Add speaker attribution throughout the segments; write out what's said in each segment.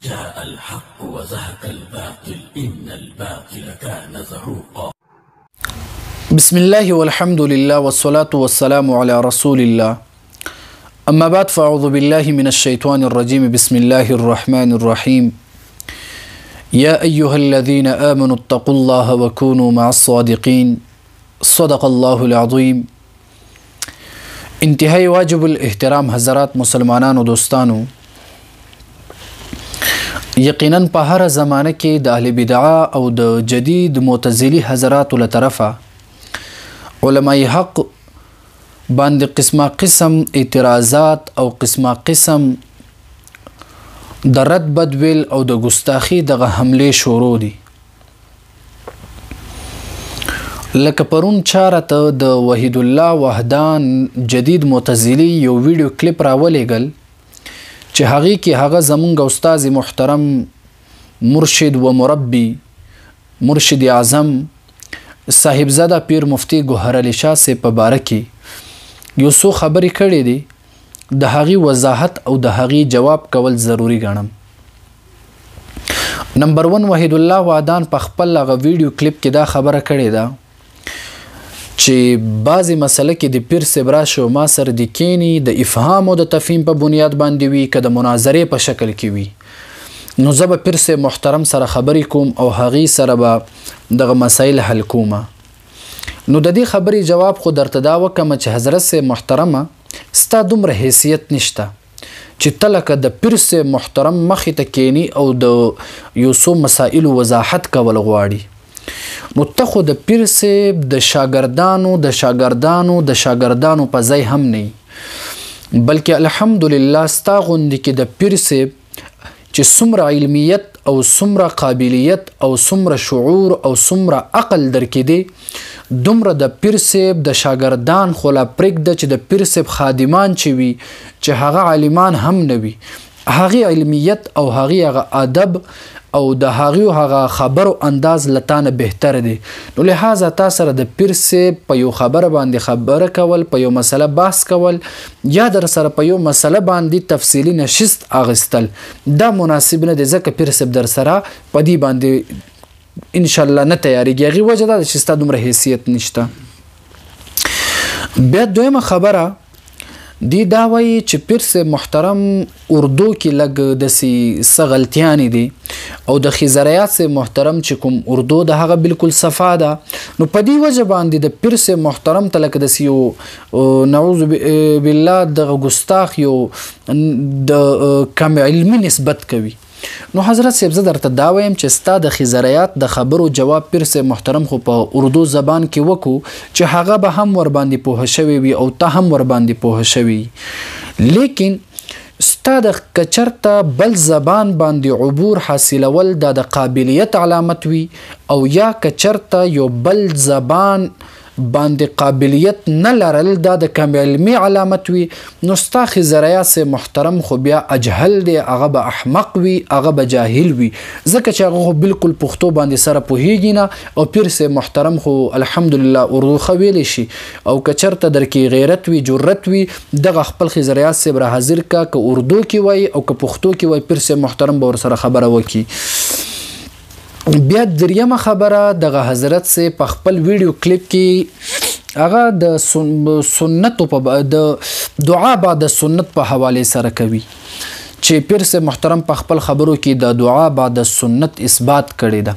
Speaker 1: جاء الحق وزهق الباطل إن الباطل كان زهوقا.
Speaker 2: بسم الله والحمد لله والصلاة والسلام على رسول الله. أما بعد فأعوذ بالله من الشيطان الرجيم. بسم الله الرحمن الرحيم. يا أيها الذين آمنوا اتقوا الله وكونوا مع الصادقين. صدق الله العظيم. انتهائی واجب الاحترام حضرات مسلمانانو دوستانو، یقینا په هر زمانه کې د اهل بدعا او د جدید معتزلی حضراتو له طرفه علماء حق باندې قسمه قسم اعتراضات او قسمه قسم د رد بدویل او د ګستاخی دغه حمله شروع دي. لکه پرون چارته د وحید الله وحدان جدید معتزلی یو ویډیو کلیپ راولېږل چې هغه کې هغه زمونږ استاد محترم مرشد و مربی مرشد اعظم صاحبزاده پیر مفتی گوهر علی شاه سے په باره کې یو څو خبرې کړې دي، د هغې وضاحت او د هغې جواب کول ضروری ګڼم. نمبر 1، وحید الله وحدان په خپل هغه ویډیو کلیپ کې دا خبره کړې ده چې بعضی مسله کې د پیر صاحب راشي او ما سره د کینی د افهام او د تفهیم په بنیاد باندې وي که د مناظرې په شکل کې وي، نو زه به پیر صاحب محترم سره خبرې کوم او هغې سره به دغه مسایل حل کومه. نو د دې خبرې جواب خو درته دا وکم چې حضرت صاحب محترمه ستا دومره حیثیت نشته چې ته لکه د پیر صاحب محترم مخې ته کینی او د یو څو مسایلو وضاحت کول غواړي. نو ته خو د پیر صاحب د شاګردانو په ځای هم نه، بلکې الحمدلله ستا غوندې کې د پیر صاحب چې څومره علمیت او څومره قابلیت او څومره شعور او څومره عقل درکې دی، دومره د پیر صاحب د شاګردان خو لا پرېږده چې د پیر صاحب خادمان چې وي چې هغه عالمان هم نه وي، هغې علمیت او هغې هغه ادب او د هغې هغه خبرو انداز لتانه بهتر دی. نو لحاظه تا سره د پیر صاحب په یو خبره باندې خبره کول، په یو مسله بحث کول یا در سره په یو مسله باندې تفصیلي نشست اخیستل دا مناسب نه دی، ځکه پیر صاحب در سره په دې باندې انشاءالله نه تیاریږي. هغې وجه دا ده چې ستا دومره حیثیت نشته. بیا دویمه خبره دی دا وایي چې پیر صاحب محترم اردو کې لږ داسې څه غلطیانې دي او د خضریات صاحب محترم چې کوم اردو د هغه بالکل صفا ده. نو په دې وجه باندې د پیر صاحب محترم ته لکه داسې یو نعوذ بالله دغه ګستاخ یو د کم علمي نسبت کوي. نو حضرت صاحب زه درته دا وایم چې ستا د خضریات د خبرو جواب پیر صاحب محترم خو په اردو زبان کې وکړو چې هغه به هم ور باندې پوهه شوی وي او ته هم ور باندې پوهه شوی، لیکن ستا د کچرته بل زبان باندې عبور حاصلول دا د قابلیت علامت وي او یا کچرته یو بل زبان باندې قابلیت نه لرل دا د کم علمي علامت وي، نو ستا خضریات صاحب محترم خو بیا اجهل دی، هغه به احمق وي، هغه به جاهل وي، ځکه چې هغه خو بالکل پښتو باندې سره پوهیږي نه او پیر صاحب محترم خو الحمدلله اردو ښه ویلی شي او که چرته در کې غیرت وي جرت وي دغه خپل خضریات صاحب را حاضر کا که اردو کې وایي او که پښتو کې وایي پیر صاحب محترم به ورسره خبره وکړي. بیا دریمه خبره دغه حضرت سے په خپل ویډیو کلیپ کې هغه د سنتو په د دعا بعد سنت په حواله سره کوي چې پیر سے محترم په خپل خبرو کې د دعا بعد سنت اثبات کړی ده.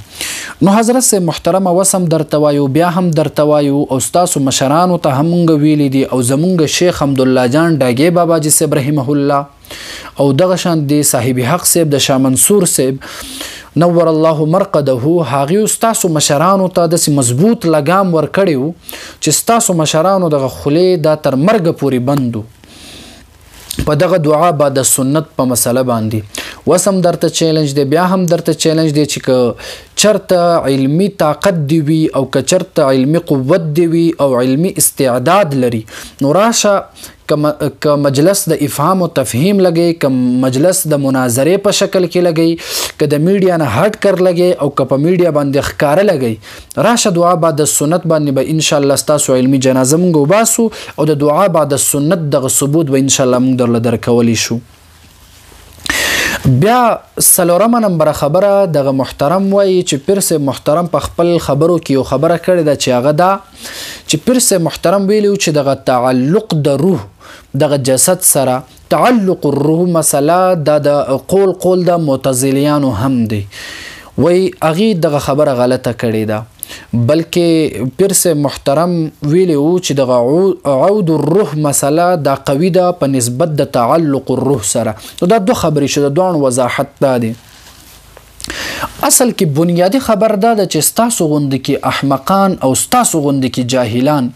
Speaker 2: نو حضرت سے محترم وسم درته وایو بیا هم درته وایو او ستاسو مشرانو ته هم مونږ ویلی دي او زمونږ شیخ حمدالله جان ډاګی بابا جی صاحب رحمه الله او دغه شان دی صاحب حق صاحب د شاه منصور صاحب نور الله مرقده، هغې ستاسو مشرانو ته داسې مضبوط لګام ورکړی و چې ستاسو مشرانو دغه خولې دا تر مرګه پورې بند و په دغه دعا بعد سنت په مسله باندې. وسم درته چیلنج دی، بیا هم درته چیلنج دی چې که چرته علمي طاقت دی وي او که چرته علمي قوت دی وي او علمي استعداد لري نو راشه که مجلس د افهام او تفهیم لګي، که مجلس د مناظرې په شکل کې لګي، که د میډیا نه هټ کر لګي او که په میډیا باندې ښکاره لګي، راشه دعا بعد سنت باندې به انشاءالله ستاسو علمي جنازه مونږ وباسو او د دعا بعد سنت دغه ثبوت به انشاءالله مونږ درله درکولی شو. بیا څلورمه نمبر خبره دغه محترم وایي چې پیر صاحب محترم په خپل خبرو کې یو خبره کړې ده چې هغه دا چې پیر صاحب محترم ویلي چې دغه تعلق د روح دغه جسد سره تعلق الروح مسله د قول د معتزلیانو هم دی وایي هغې دغه خبره غلطه کړې ده بلکې پیر صاحب محترم ویلی و چې دغه عود الروح مسله دا قوي ده په نسبت د تعلق الروح سره نو دا دو خبرې شو د دوانو وضاحت دا دی اصل کې بنیادی خبر دا ده چې ستاسو غوندې کې احمقان او ستاسو غوندې کې جاهلان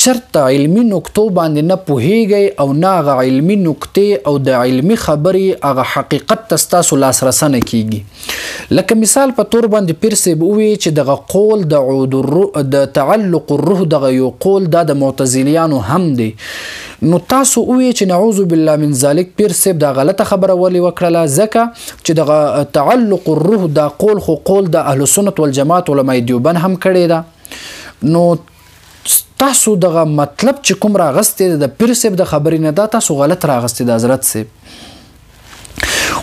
Speaker 2: چرته علمي نکتو باندې نه پوهیږئ او نه هغه علمي نکتې او د علمي خبرې هغه حقیقت ته ستاسو لاسرسه نه کیږي لکه مثال په طور باندې پیر صاحب ووایي چې دغه قول د عود الروح د تعلق الروح دغه یو قول دا د معتزلیانو هم دی نو تاسو ووایي چې نعوذ بالله من ذلک پیر صاحب دا غلطه خبره ولې وکړله ځکه چې دغه تعلق الروح دا قول خو قول د اهل سنت والجماعت علماء دیوبند هم کړی ده نو تاسو دغه مطلب چې کوم راغستې د پیر صاحب د خبرې نه دا تاسو غلط راغستې د حضرت صاحب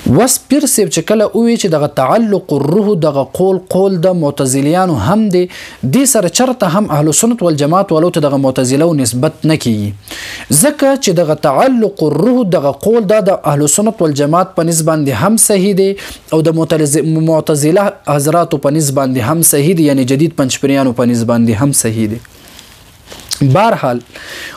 Speaker 2: وس پیر صاحب چې کله ووایي چې دغه تعلق الروح دغه قول د معتزلیانو هم دی دې سره چرته هم اهل سنت والجماعت ولو ته دغه معتزله نسبت نه کیږي ځکه چې دغه تعلق الروح دغه قول د اهل سنت والجماعت په نسبت باندې هم صحیح دی او د معتزله حضرات په نسبت باندې هم صحیح دی یعنی جدید پنځپریانو په نسبت باندې هم صحیح دی بهرحال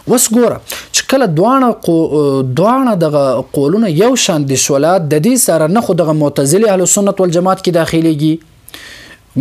Speaker 2: وس ګوره چې کله دواړه دغه قولونه یو شان دي شوله د دې سره نه خو دغه معتزلي اهل سنت والجماعت کې داخليږي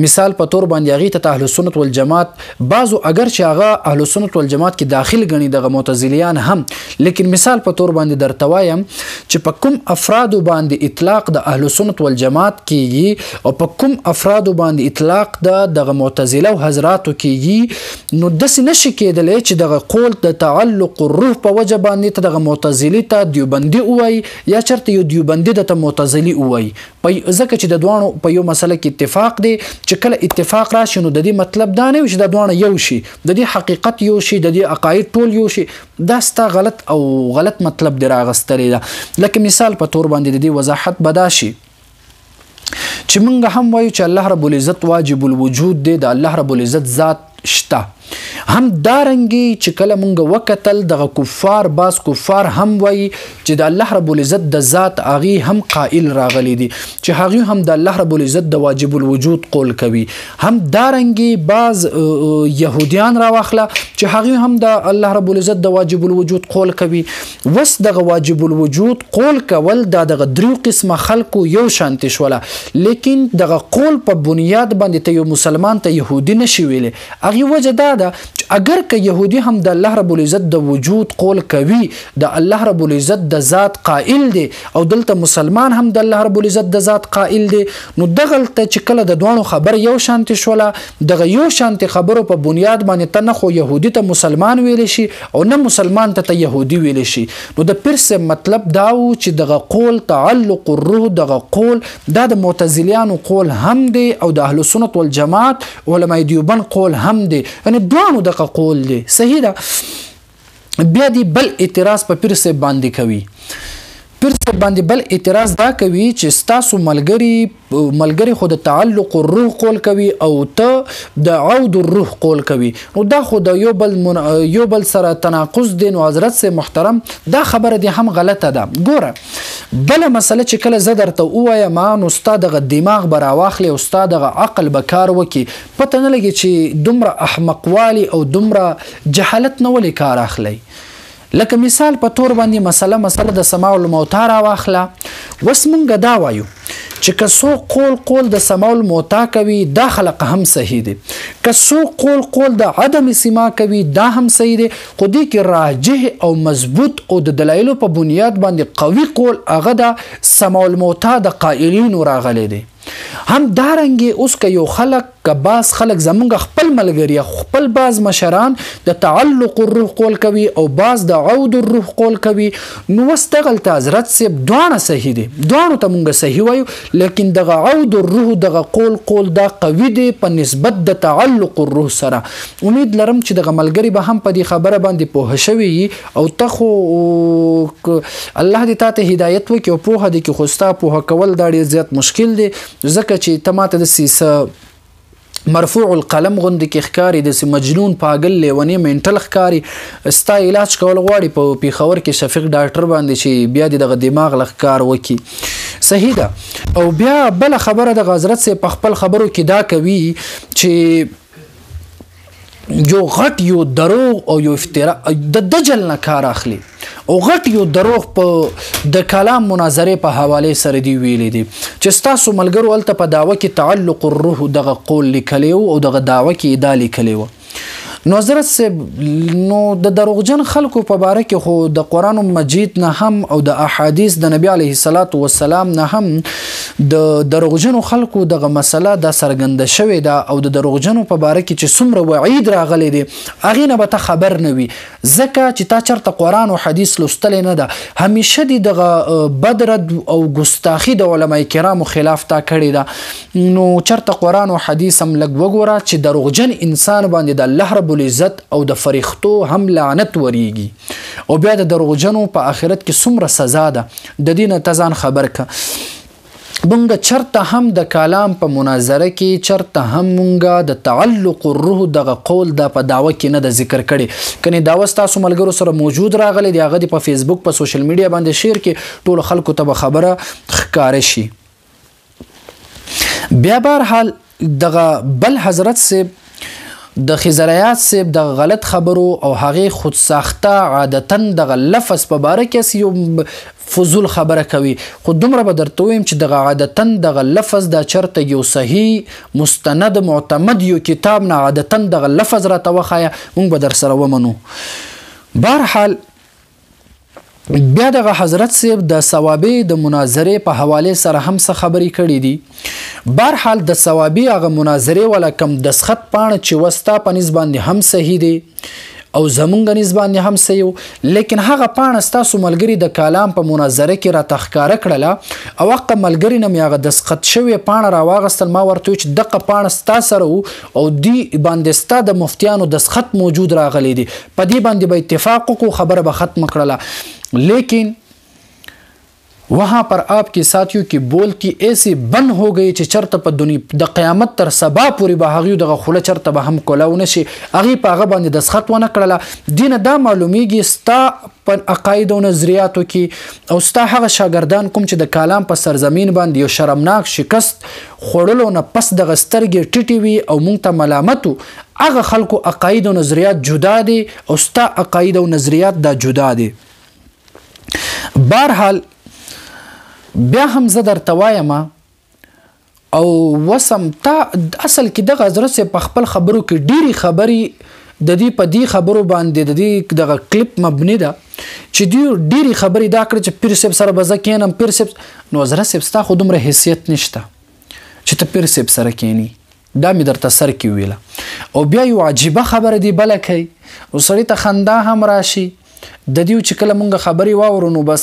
Speaker 2: مثال په تور باندې هغې ته اهل سنت والجماعت بعضو اگر چې هغه اهل سنت والجماعت کې داخل ګڼي دغه معتزلیان هم لیکن مثال په تور باندې درته وایم چې په کوم افرادو باندې اطلاق د اهل سنت والجماعت کیږي او په کوم افرادو باندې اطلاق دغه معتزله او حضراتو کیږي نو داسې نشي کېدلی چې دغه قول د تعلق الروح په وجه باندې ته دغه معتزلي ته دیوبندي ووایي یا چېرته یو دیوبندي درته معتزلي ووایي ځکه چې د دواړو په یو مسله کې اتفاق دی چې کله اتفاق راشي نو د دې مطلب دا نه وي چې دا دواړه یو شي د دې حقیقت یو شي د دې عقاید ټول یو شي دا ستا غلط او غلط مطلب دی راغستلی ده لکه مثال په تور باندې د دې وضاحت به دا شي چې موږ هم وایو چې الله رب العزت واجب الوجود دی د الله رب العزت ذات شته هم دارنګي چې کله مونږ وکتل دغه کفار باز کفار هم وایي چې د الله رب العزت د ذات هغې هم قائل راغلی دي چې هغوی هم د الله رب العزت د واجب الوجود قول کوي هم دارنګي باز یهودیان راواخله چې هغوی هم د الله رب العزت د واجب الوجود قول کوي وس دغه واجب الوجود قول کول دا دغه دریو قسمه خلکو یو شانتي شوله لیکن دغه قول په بنیاد باندې ته یو مسلمان ته یهودي نشي ویلی هغې وجه دا ده اگر که یهودی هم د الله رب العزت د وجود قول کوي د الله رب العزت د ذات قائل دی او دلته مسلمان هم د الله رب العزت د ذات قائل دی نو دغلته چې کله د دوانو خبر یو شانتي شوله دغه یو شانتي خبرو په بنیاد باندې ته نه خو یهودي ته مسلمان ویلی شي او نه مسلمان ته یهودي ویلی شي نو د پیر صاحب مطلب دا و چې دغه قول تعلق الروح دغه قول دا د معتزلیانو قول هم دی او د اهل سنت والجماعت علماء دیوبند قول هم دی یعنی دوانو دغه قول دی صحیح ده بیا دی بل اعتراض په پیر صاحب باندې کوي پیر صاحب باندې بل اعتراض دا کوي چې ستاسو ملګری خو د تعلق الروح قول کوي او ته د عود الروح قول کوي نو دا خو د یو بل سره تناقض دی نو حضرت صاحب محترم دا خبره دی هم غلطه ده ګوره بله مسله چې کله زه درته ووایم نو ستا دغه دماغ به راواخلي او ستا دغه عقل به کار وکړي پته نه لګي چې دومره احمقوالي او دومره جهالت نه ولې کار اخلی لکه مثال په تور باندې مسله د سماع الموتى راواخله وس مونږ دا وایو چې که څوک قول د سماع الموتى کوي دا خلق هم صحیح دی که څوک قول د عدم سماع کوي دا هم صحیح دی خو دې کې راجح او مضبوط او د دلایلو په بنیاد باندې قوي قول هغه د سماع الموتى د قائلینو راغلی دی هم دارنګې اوس که یو خلق که بعض خلک زمونږ خپل ملګري خپل بعض مشران د تعلق الروح قول کوي او بعض د عود الروح قول کوي نو اوس دغلته حضرت صاحب دواړه صحیح دي دواړو ته مونږ صحیح وایو لیکن دغه عود الروح دغه قول دا قوي دی په نسبت د تعلق الروح سره امید لرم چې دغه ملګري به هم په دې خبره باندې پوه شوي او ته خو الله دې تاته هدایت وکړي او پوهه دې کې خو ستا پوهه کول دا ډېر زیات مشکل دی ځکه چې ته ماته داسې مرفوع القلم غوندې کې ښکاري داسې مجنون پاگل لیونی مینټل ښکاري ستا علاج کول غواړي په پیښور کې شفیق ډاکټر باندې چې بیا دې دغه دماغ له ښکار وکړي صحیح ده او بیا بله خبره د حضرت صاحب په خپل خبرو کې دا کوي چې یو غټ یو دروغ او یو افتراء د دجل نه کار اخلي او غټ یو دروغ په د کلام مناظرې په حواله سره دی ویلې دي چې ستاسو ملګرو هلته په دعوه کې تعلق الروح دغه قول لیکلی او دغه دعوه کې دا لیکلی و نو حضرت صاحب نو د دروغجن خلکو په باره کې خو د قرآن مجید نه هم او د احادیث د نبی علیه الصلاة والسلام نه هم د دروغجنو خلکو دغه مسله دا څرګنده شوې ده او د دروغجنو په باره کې چې څومره وعید راغلی دی هغې نه به ته خبر نه وي ځکه چې تا چېرته قرآن او حدیث لوستلی نه ده همیشه دې دغه بدرد او ګستاخي د علما کرامو خلاف تا کړې ده نو چېرته قرآن او حدیث هم لږ وګوره چې دروغجن انسان باندې د الله رب العزت او د فرښتو هم لعنت وریږي او بیا د دروغجنو په آخرت کې څومره سزا ده د دې نه ته ځان خبر که مونږ چرته هم د کلام په مناظره کې چرته هم مونږ د تعلق الروح دغه قول دا په دعوه کې نه ده ذکر کړي کنې دعوه ستاسو ملګرو سره موجود راغلی دی هغه دې په فیسبوک په سوشل میډیا باندې شیر کې ټولو خلکو ته به خبره ښکاره شي بیا بهرحال دغه بل حضرت صاحب د خضریات صاحب د غلط خبرو او هغې خود ساخته عادتا دغه لفظ په باره کې یو فضول خبره کوي خو دومره به درته ویم چې دغه عادتا دغه لفظ دا چرته یو صحیح مستند معتمد یو کتاب نه عادتا دغه لفظ راته وښایه موږ به در سره ومنو بهرحال بیا دغه حضرت صاحب د ثوابي د مناظرې په حواله سره هم څه خبرې کړې دي بهرحال د ثوابي هغه مناظرې ولا کم دسخط پاڼه چې وستا په نسبت باندې هم صحیح دی او زمونږ نسبت باندې هم صحیح لیکن هغه پاڼه ستاسو ملګري د کلام په مناظره کې راته ښکاره کړله او هغه ملګري نه مې هغه دسخط شوې پاڼه راواغستل ما ورته چې دغه پاڼه ستا سره او دی باندې ستا د مفتیانو دسخط موجود راغلی دی په دې باندې به اتفاق وکړو خبره به ختم کړله لیکن वहाँ पर आपके साथियों की बोलती ऐसी बंद हो गई چې چرته په دنیا د قیامت تر سبا پورې به هغوی دغه خوله چرته به هم کولاو نه شي هغې په هغه باندې دسخط ونه کړله دې نه دا معلومیږي ستا په عقایدو او نظریاتو کې او ستا هغه شاګردان کوم چې د کلام په سرزمین باندې یو شرمناک شکست خوړلو نه پس دغه سترګې ټیټې وي او موږ ته ملامتو هغه خلکو عقاید او نظریات جدا دي او ستا عقاید او نظریات دا جدا دي بهرحال بیا هم زه درته وایم او وسم تا اصل کې دغه حضرت صاحب په خپل خبرو کې ډېرې خبرې د دې په دې خبرو باندې د دې دغه کلیپ مبني ده چې دوی ډېرې خبرې دا کړې چې پیر صاحب سره به زه کښېنم پیر صاحب نو حضرت صاحب ستا خو دومره حیثیت نشته چې ته پیر صاحب سره کښېني دا مې درته سر کې ویله او بیا یو عجیبه خبره دی بله کوي او سړي ته خندا هم راشي د دیو چې کله مونږ خبرې واورو نو بس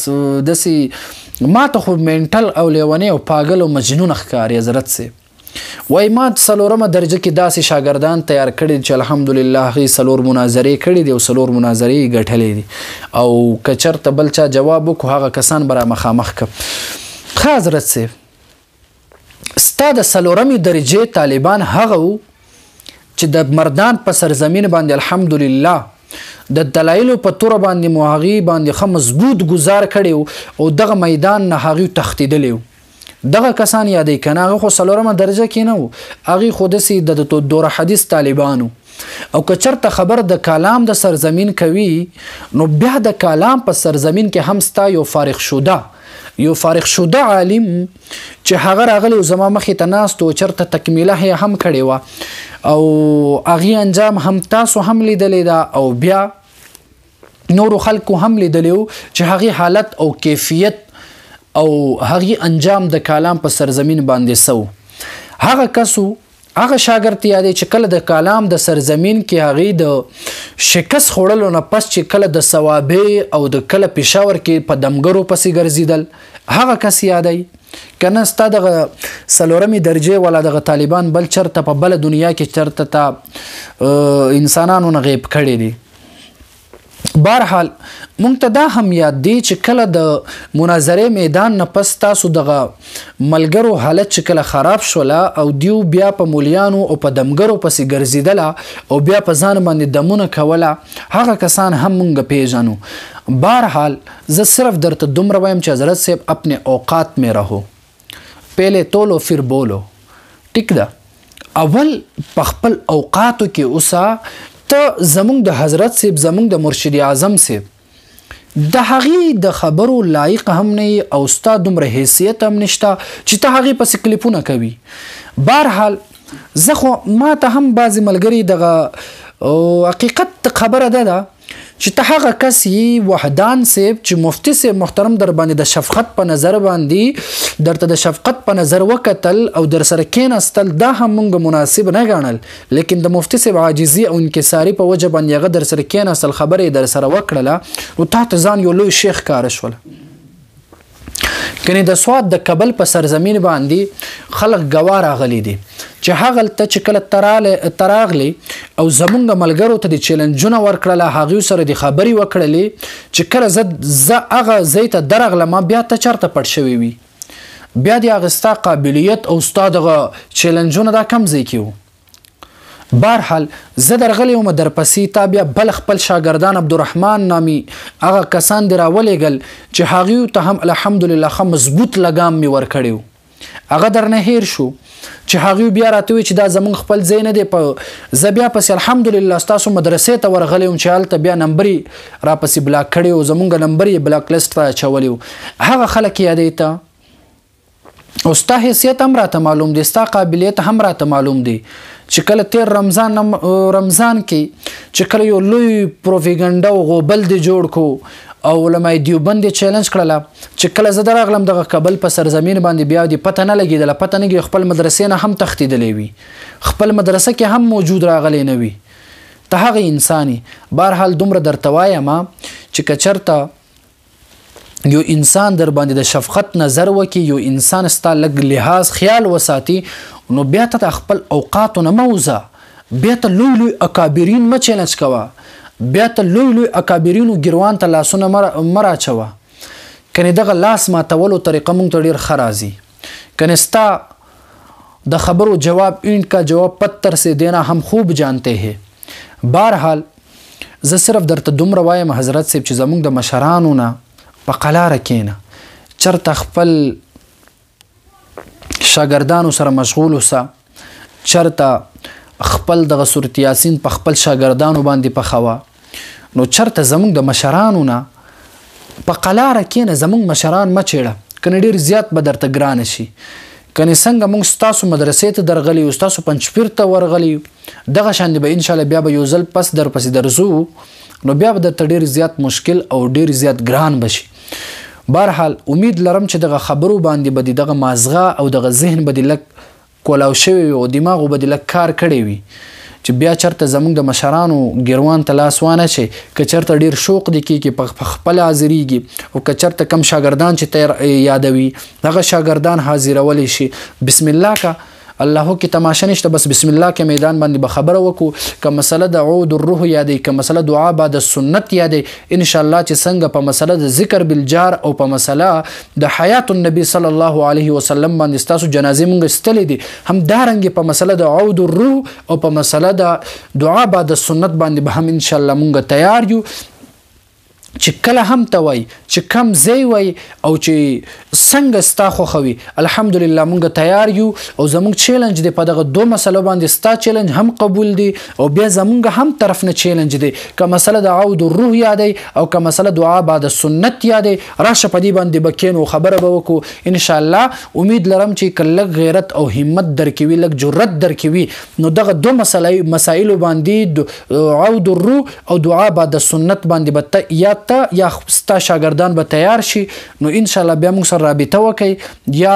Speaker 2: داسې ما ته خو مینټل او لیونی او پاگل او مجنون ښکاري حضرت صاحب وایي ما څلورمه درجه کې داسې شاګردان تیار کړي چې الحمدلله هغې څلور مناظرې کړي دي او څلور مناظرې یې ګټلې دي او که چېرته بل چا جواب وکړو هغه کسان به را مخامخ کړه ښه حضرت صاحب ستا د څلورمې درجې طالبان هغه و چې د مردان په سرزمین باندې الحمدلله د دلایلو په توره باندې مو هغې باندې ښه مضبوط ګزار کړی او دغه میدان نه هغوی تښتېدلی و دغه کسان یادوي که نه هغه خو څلورمه درجه کې نه و هغې خو داسې د دوره حدیث طالبانو او که چېرته خبر د کلام د سرزمین کوي نو بیا د کلام په سرزمین کې هم ستا یو فارغ شده عالم چې هغه راغلی او زما مخې ته ناست و چېرته تکمیله یې هم کړې وه او هغې انجام هم تاسو هم لیدلی ده او بیا نورو خلکو هم لیدلی و چې هغې حالت او کیفیت او هغې انجام د کلام په سرزمین باندې سو هغه کسو هغه شاګرد یادې چې کله د کلام د سرزمین کې هغې د شکست خوړلو نه پس چې کله د صوابې او د کله پېښور کې په دمګرو پسې ګرځېدل هغه کس یادی که نه ستا دغه څلورمې درجې والا دغه طالبان بل چرته په بله دنیا کې چرته تا انسانانو نه غیب کړی دی. بهرحال مونږ ته دا هم یاد دی چې کله د مناظرې میدان نه پس تاسو دغه ملګرو حالت چې کله خراب شوله او دیو بیا په مولیانو او په دمګرو پسې ګرځېدله او بیا په ځان باندې دمونه کوله هغه کسان هم مونږ پیژنو. بهرحال زه صرف درته دومره وایم چې حضرت صاحب اپنے اوقات میں رہو پہلے تولو پھر بولو. ټیک ده اول په خپل اوقاتو کې اوسه ته زمونږ د حضرت صاحب زمونږ د مرشد اعظم صاحب د هغې د خبرو لایق هم نه او ستا دومره حیثیت هم نشته چې ته هغې پسې کلیپونه کوي. بهرحال زه خو ما ته هم بعضې ملګري دغه حقیقت خبره ده چې ته هغه کس یې وحدان صاحب چې مفتي صاحب محترم در باندې د شفقت په نظر باندې درته د شفقت په نظر وکتل او در سره کېناستل دا هم مونږ مناسب نه ګڼل لیکن د مفتي صاحب عاجزي او انکساري په وجه باندې هغه در سره کېناستل خبرې در سره وکړله او تا ته ځان یو لوی شیخ کاره شوله. کنې د سوات د کابل په سرزمین باندې خلک ګواه راغلي دي چې هغلته چې کله تراغلی او زمونږ ملګرو ته د چیلنجونه ورکړله هغوی سره د خبرې وکړلې چې کله زه هغه ځای ته درغلم بیا ته چېرته پټ شوی وي بیا د هغه ستا قابلیت او ستا دغه چیلنجونه دا کم ځای کې وو. بهرحال زه درغلی وم درپسې تا بیا بل خپل شاګردان عبدالرحمن نامي هغه کسان دې راولېږل چې هغوی ته هم الحمدلله ښه مضبوط لګام مې ورکړی و هغه درنه هیر شو چې هغوی بیا راته وی چې دا زمونږ خپل ځای نه دی زه بیا پسې الحمدلله ستاسو مدرسې ته ورغلی وم چې هلته بیا نمبر یې راپسې بلاک کړی و زمونږ نمبر یې بلاک لسټ ته اچولی و هغه خلک یادوي ته او ستا حیثیت هم راته معلوم دی ستا قابلیت هم راته معلوم دی چې کله تیر رمضان کې چې کله یو لوی پروپیګنډا او غوبل دی جوړ کو او علماء دیوبند چیلنج کړله چې کله زه درغلم دغه کابل په سرزمین باندې بیا دې پته نه لګېدله پته نه لګي خپل مدرسې نه هم تښتېدلی وي خپل مدرسه کې هم موجود راغلی نه وي ته هغه انسان یې. بهرحال دومره درته وایم چې که چېرته یو انسان در باندې د شفقت نظر وکړي یو انسان ستا لږ لحاظ خیال وساتي نو بیا ته د خپل اوقاتو نه مه وځه بیا ته لوی لوی اکابرین مه چیلنج کوه بیا ته لوی لوی اکابرینو ګروان ته لاسونه مه راچوه کنې دغه لاس ماتولو طریقه موږ ته ډېر ښه راځي کنې ستا د خبرو جواب ان کا جواب پتر سے دینا هم خوب جانتے ہیں. بهرحال زه صرف درته دومره وایم حضرت صاحب چې زموږ د مشرانو نه په قلاره کېنه چرته خپل شاګردانو سره مشغول اوسه چرته خپل دغه سورت یاسین په خپل شاګردانو باندې پخوه نو چرته زموږ د مشرانو نه په قلاره کېنه زموږ مشران مه چیړه کنې ډېر زیات به درته ګرانه شي کنې څنګه موږ ستاسو مدرسې ته درغلي یو ستاسو پنجپیر ته ورغلي دغه شان به انشاءالله بیا به یو ځل پس درپسې درځو نو بیا به درته ډېر زیات مشکل او ډېر زیات ګران بشي. بهرحال امید لرم چې دغه خبرو باندې به دغه مازغه او دغه ذهن به لږ کولاو شوی وي او دماغو به لږ کار کړی وي چې بیا چېرته زموږ د مشرانو ګروان ته لاس وانه شي که چېرته ډېر شوق دی کېږي په خپله حاضرېږي او که چېرته کم شاګردان چې ته یادوي دغه شاګردان حاضرولی شي بسم الله کا الله کې تماشه نشته بس بسم الله کې میدان باندې به خبره وکړو که مسله د عود الروح یادی که مسله دعا بعد السنت یادی ان شاء الله چې څنګه په مسله د ذکر بالجار او په مسله د حیات النبی صلی الله علیه وسلم باندې ستاسو جنازې مونږ ستلې دي هم دارنګې په مسله د عود الروح او په مسله د دعا بعد السنت باندې به هم ان شاء الله مونږ تیار یو چې کله هم ته وای چې کم ځای وای او چې څنګه ستا خوښوي الحمدلله مونږ تیار یو او زمونږ چیلنج دی په دغه دو مسلو باندې ستا چیلنج هم قبول دی او بیا زمونږ هم طرف نه چیلنج دی که مسله د عود الروح یادی او که مسله دعا بعد سنت یادی راشه په دې باندې به کینو خبره به وکړو انشاءالله امید لرم چې که لږ غیرت او همت درکوي لږ جرت درکوي نو دغه دو مسایلو باندې عود الروح او دعا بعد سنت باندې به یا یا ستا شاګردان به تیار شي نو انشاءالله بیا موږ سره رابطه وکړئ یا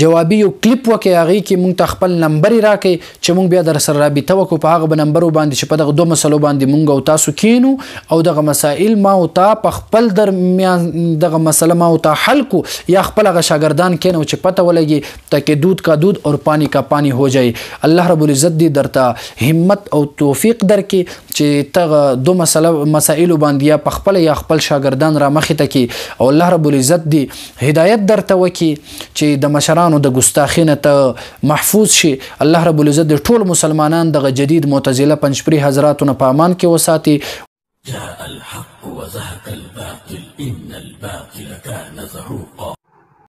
Speaker 2: جوابي یو کلیپ وکي هغه کې مونږ ته خپل نمبر راکې چې مونږ بیا در سره رابطه وکړو په هغه نمبر باندې چې په دغه دوه مسلو باندې مونږ او تاسو کینو او دغه مسائل ما او تا په خپل درمیان دغه مسله ما او تا حل کو یا خپل هغه شاګردان کینو چې پته ولګي تاکي دودھ کا دودھ اور پانی کا پانی हो जाए. الله رب العزت دې درته همت او توفیق درکې چې تغه دوه مسائل باندې یا په خپل یا خپل شاګردان را مخې ته کې او الله رب العزت دې هدایت درته وکي چې د مشرانو د ګستاخینه ته محفوظ شي. الله رب العزت د ټول مسلمانان دغه جدید معتزله پنځپری حضراتونه په امان کې وساتي.
Speaker 1: جاء الحق وزهق الباطل إن الباطل كان زهوقا.